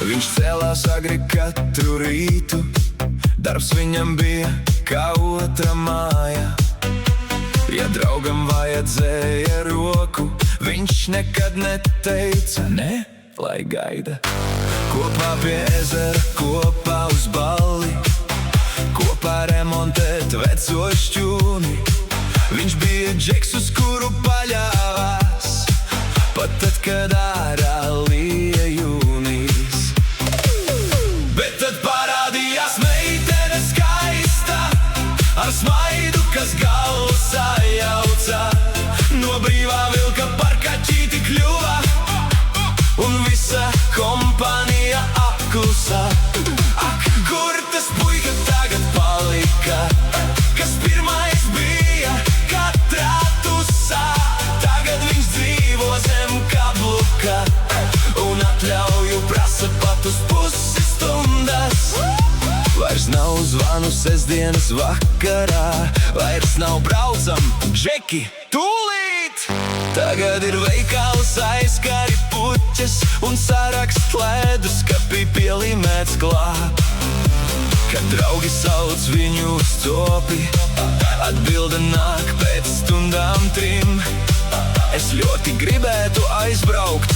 Viņš cēlās agri katru rītu, darbs viņam bija kā otra māja. Ja draugam vajadzēja roku, viņš nekad neteica ne, lai gaida. Kopā pie ezera, kopā uz balli, kopā remontēt veco šķūni. Viņš bija džeks, uz kuru paļāvās, pat tad, kad ārā lija jūnijas. Bet tad parādījās meitene skaista, ar smaidu, kas galvu sajauca. No brīvā vilka par kaķīti kļuva, un visa kompānija apklusā. Ak, kur tas puika tagad palika, kas pirmais bija katrā tusā? Tagad viņš dzīvo zem kabluka, un atļauju prasa pat uz pusi stundas. Vairs nav zvanu sestdienas vakarā, vairs nav braucam, džeki, tūlīt! Tagad ir veikals aizkari puķes un sarakst leduskapī pielīmēts klāt. Kad draugi sauc viņu uz copi, atbilde nāk pēc stundām 3. Es ļoti gribētu aizbraukt,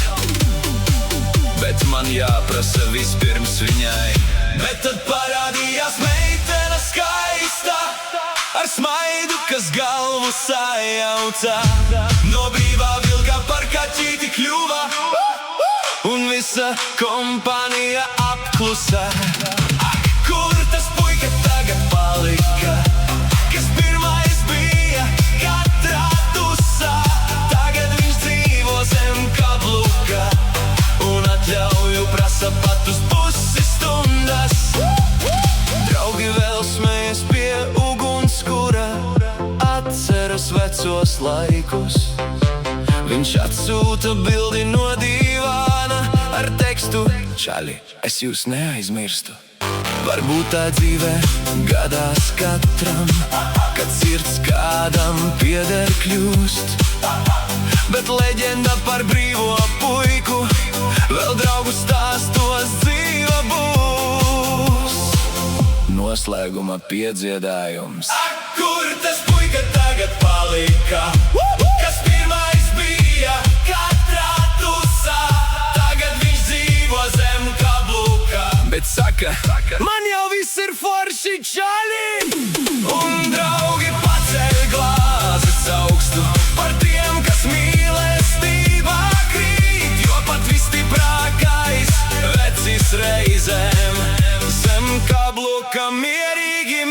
bet man jāprasa vispirms viņai. Bet tad parādījās meitene skaista, ar smaidu, kas galvu sajauca. No brīvā vilka par kaķīti kļuva, un visa kompānija apklusā. Ak, kur tas puika tagad palika, kas pirmais bija katrā tusā? Tagad viņš dzīvo zem kabluka, un atļauju prasa pat uz pusi stundas. Draugi vēl smējas pie ugunskura, atceras vecos laikus. Viņš atsūta bildi no divāna ar tekstu: čaļi, es jūs neaizmirstu. Varbūt tā dzīvē gadās katram, kad sirds kādam pieder kļūst. Bet leģenda par brīvo puiku vēl draugu stāstos dzīva būs. Noslēguma piedziedājums. Ak, kur tas puika tagad palika, kas pirmais bija katrā tusā? Tagad viņš dzīvo zem kabluka, bet saka, man jau viss ir forši, čaļi! Un draugi paceļ glāzes augstu par tiem, kas mīlestībā krīt, jo pat visstiprākais vecis reizēm zem kabluka mierīgi